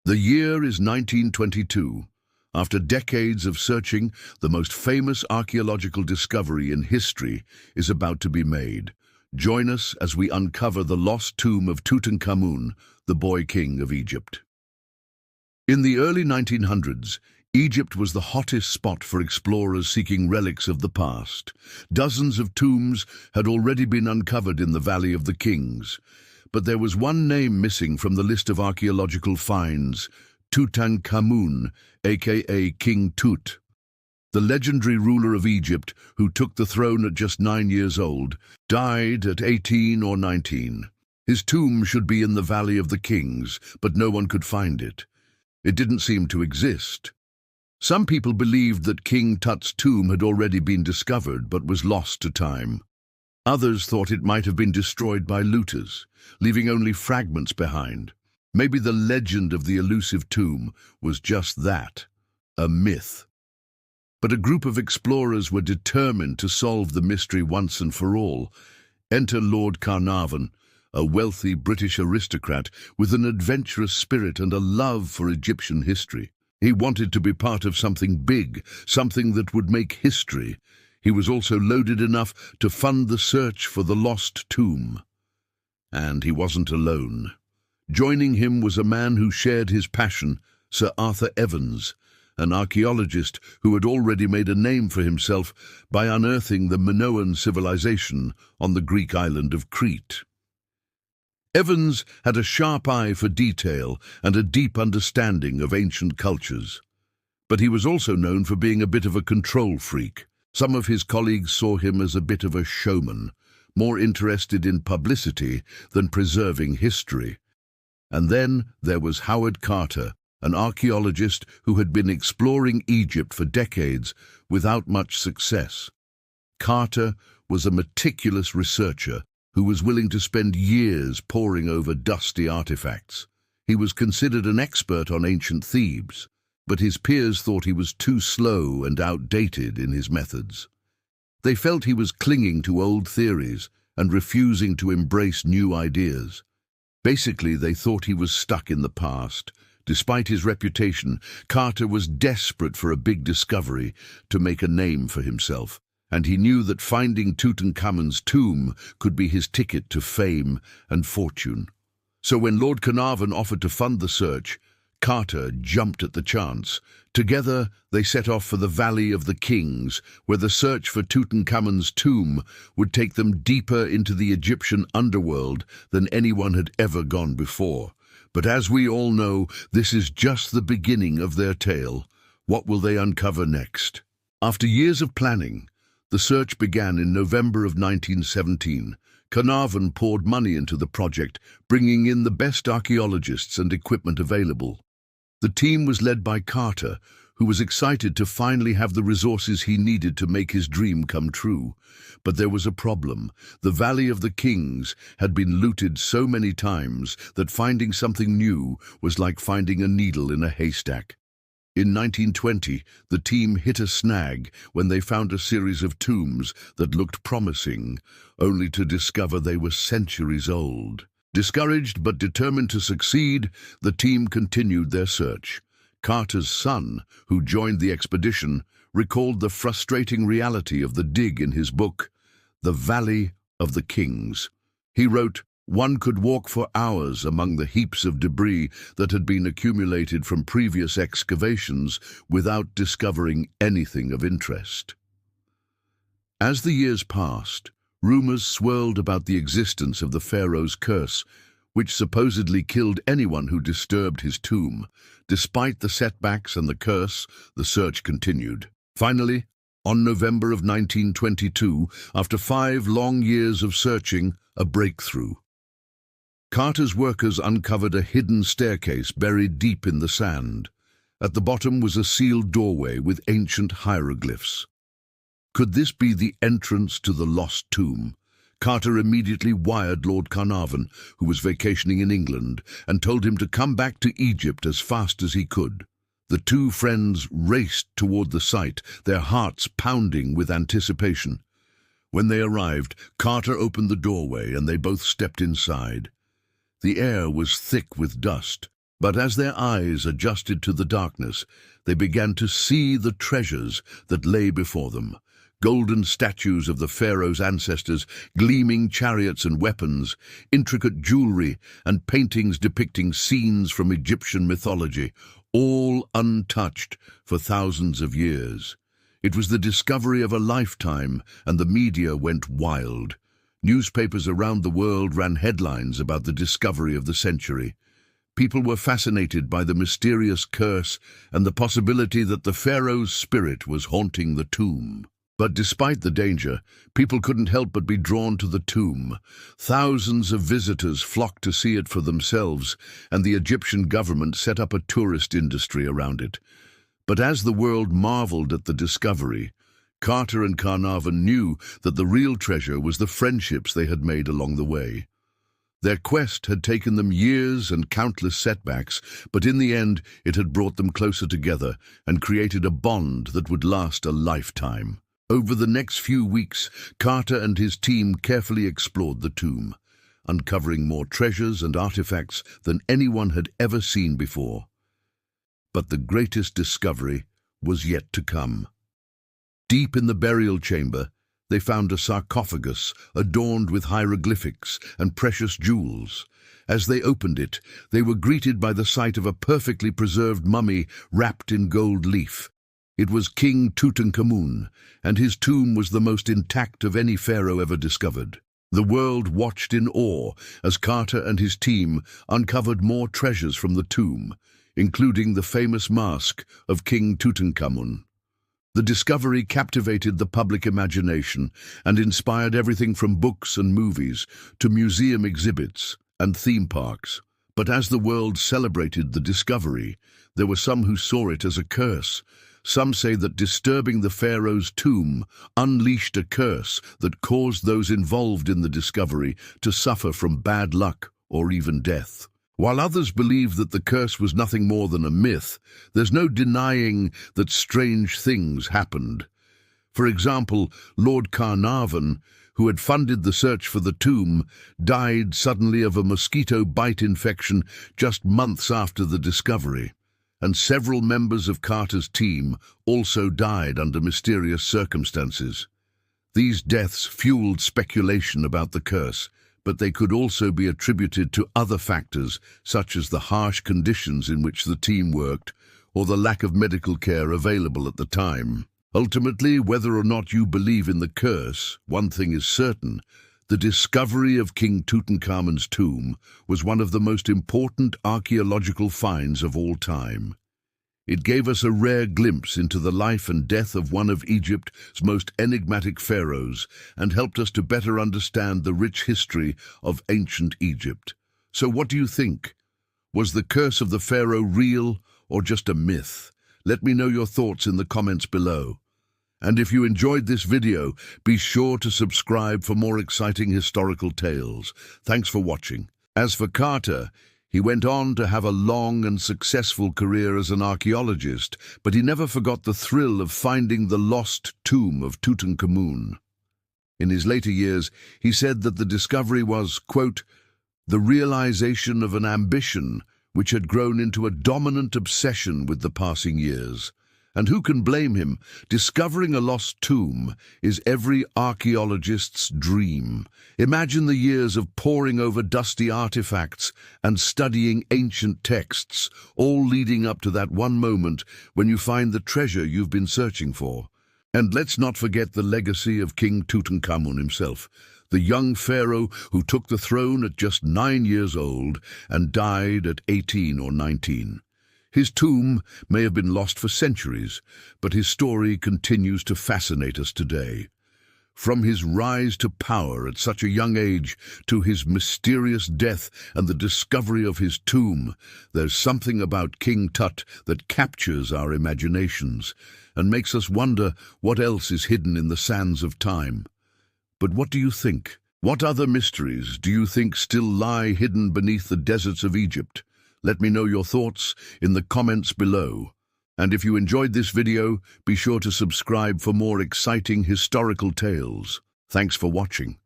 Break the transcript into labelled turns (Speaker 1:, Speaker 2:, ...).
Speaker 1: The year is 1922. After decades of searching, the most famous archaeological discovery in history is about to be made. Join us as we uncover the lost tomb of Tutankhamun, the boy king of Egypt. In the early 1900s, Egypt was the hottest spot for explorers seeking relics of the past. Dozens of tombs had already been uncovered in the Valley of the Kings. But there was one name missing from the list of archaeological finds: Tutankhamun, aka King Tut. The legendary ruler of Egypt, who took the throne at just 9 years old, died at 18 or 19. His tomb should be in the Valley of the Kings, but no one could find it. It didn't seem to exist. Some people believed that King Tut's tomb had already been discovered but was lost to time. Others thought it might have been destroyed by looters, leaving only fragments behind. Maybe the legend of the elusive tomb was just that, a myth. But a group of explorers were determined to solve the mystery once and for all. Enter Lord Carnarvon, a wealthy British aristocrat with an adventurous spirit and a love for Egyptian history. He wanted to be part of something big, something that would make history. He was also loaded enough to fund the search for the lost tomb. And he wasn't alone. Joining him was a man who shared his passion, Sir Arthur Evans, an archaeologist who had already made a name for himself by unearthing the Minoan civilization on the Greek island of Crete. Evans had a sharp eye for detail and a deep understanding of ancient cultures. But he was also known for being a bit of a control freak. Some of his colleagues saw him as a bit of a showman, more interested in publicity than preserving history. And then there was Howard Carter, an archaeologist who had been exploring Egypt for decades without much success. Carter was a meticulous researcher who was willing to spend years poring over dusty artifacts. He was considered an expert on ancient Thebes, but his peers thought he was too slow and outdated in his methods. They felt he was clinging to old theories and refusing to embrace new ideas. Basically, they thought he was stuck in the past. Despite his reputation, Carter was desperate for a big discovery to make a name for himself, and he knew that finding Tutankhamun's tomb could be his ticket to fame and fortune. So when Lord Carnarvon offered to fund the search, Carter jumped at the chance. Together, they set off for the Valley of the Kings, where the search for Tutankhamun's tomb would take them deeper into the Egyptian underworld than anyone had ever gone before. But as we all know, this is just the beginning of their tale. What will they uncover next? After years of planning, the search began in November of 1917. Carnarvon poured money into the project, bringing in the best archaeologists and equipment available. The team was led by Carter, who was excited to finally have the resources he needed to make his dream come true. But there was a problem. The Valley of the Kings had been looted so many times that finding something new was like finding a needle in a haystack. In 1920, the team hit a snag when they found a series of tombs that looked promising, only to discover they were centuries old. Discouraged but determined to succeed, the team continued their search. Carter's son, who joined the expedition, recalled the frustrating reality of the dig in his book, The Valley of the Kings. He wrote, "One could walk for hours among the heaps of debris that had been accumulated from previous excavations without discovering anything of interest." As the years passed, rumors swirled about the existence of the pharaoh's curse, which supposedly killed anyone who disturbed his tomb. Despite the setbacks and the curse, the search continued. Finally, on November of 1922, after 5 long years of searching, a breakthrough. Carter's workers uncovered a hidden staircase buried deep in the sand. At the bottom was a sealed doorway with ancient hieroglyphs. Could this be the entrance to the lost tomb? Carter immediately wired Lord Carnarvon, who was vacationing in England, and told him to come back to Egypt as fast as he could. The two friends raced toward the site, their hearts pounding with anticipation. When they arrived, Carter opened the doorway and they both stepped inside. The air was thick with dust, But as their eyes adjusted to the darkness, they began to see the treasures that lay before them. Golden statues of the pharaoh's ancestors, gleaming chariots and weapons, intricate jewelry, and paintings depicting scenes from Egyptian mythology, all untouched for thousands of years. It was the discovery of a lifetime, and the media went wild. Newspapers around the world ran headlines about the discovery of the century. People were fascinated by the mysterious curse and the possibility that the pharaoh's spirit was haunting the tomb. But despite the danger, people couldn't help but be drawn to the tomb. Thousands of visitors flocked to see it for themselves, and the Egyptian government set up a tourist industry around it. But as the world marveled at the discovery, Carter and Carnarvon knew that the real treasure was the friendships they had made along the way. Their quest had taken them years and countless setbacks, but in the end it had brought them closer together and created a bond that would last a lifetime. Over the next few weeks, Carter and his team carefully explored the tomb, uncovering more treasures and artifacts than anyone had ever seen before. But the greatest discovery was yet to come. Deep in the burial chamber, they found a sarcophagus adorned with hieroglyphics and precious jewels. As they opened it, they were greeted by the sight of a perfectly preserved mummy wrapped in gold leaf. It was King Tutankhamun, and his tomb was the most intact of any pharaoh ever discovered. The world watched in awe as Carter and his team uncovered more treasures from the tomb, including the famous mask of King Tutankhamun. The discovery captivated the public imagination and inspired everything from books and movies to museum exhibits and theme parks. But as the world celebrated the discovery, there were some who saw it as a curse. Some say that disturbing the pharaoh's tomb unleashed a curse that caused those involved in the discovery to suffer from bad luck or even death. While others believe that the curse was nothing more than a myth, there's no denying that strange things happened. For example, Lord Carnarvon, who had funded the search for the tomb, died suddenly of a mosquito bite infection just months after the discovery. And several members of Carter's team also died under mysterious circumstances. These deaths fueled speculation about the curse, but they could also be attributed to other factors, such as the harsh conditions in which the team worked or the lack of medical care available at the time. Ultimately, whether or not you believe in the curse, one thing is certain: the discovery of King Tutankhamun's tomb was one of the most important archaeological finds of all time. It gave us a rare glimpse into the life and death of one of Egypt's most enigmatic pharaohs and helped us to better understand the rich history of ancient Egypt. So what do you think? Was the curse of the pharaoh real or just a myth? Let me know your thoughts in the comments below. And if you enjoyed this video, be sure to subscribe for more exciting historical tales. Thanks for watching. As for Carter, he went on to have a long and successful career as an archaeologist, but he never forgot the thrill of finding the lost tomb of Tutankhamun. In his later years, he said that the discovery was, quote, the realization of an ambition which had grown into a dominant obsession with the passing years. And who can blame him? Discovering a lost tomb is every archaeologist's dream. Imagine the years of poring over dusty artifacts and studying ancient texts, all leading up to that one moment when you find the treasure you've been searching for. And let's not forget the legacy of King Tutankhamun himself, the young pharaoh who took the throne at just 9 years old and died at 18 or 19. His tomb may have been lost for centuries, but his story continues to fascinate us today. From his rise to power at such a young age to his mysterious death and the discovery of his tomb, there's something about King Tut that captures our imaginations and makes us wonder what else is hidden in the sands of time. But what do you think? What other mysteries do you think still lie hidden beneath the deserts of Egypt? Let me know your thoughts in the comments below. And if you enjoyed this video, be sure to subscribe for more exciting historical tales. Thanks for watching.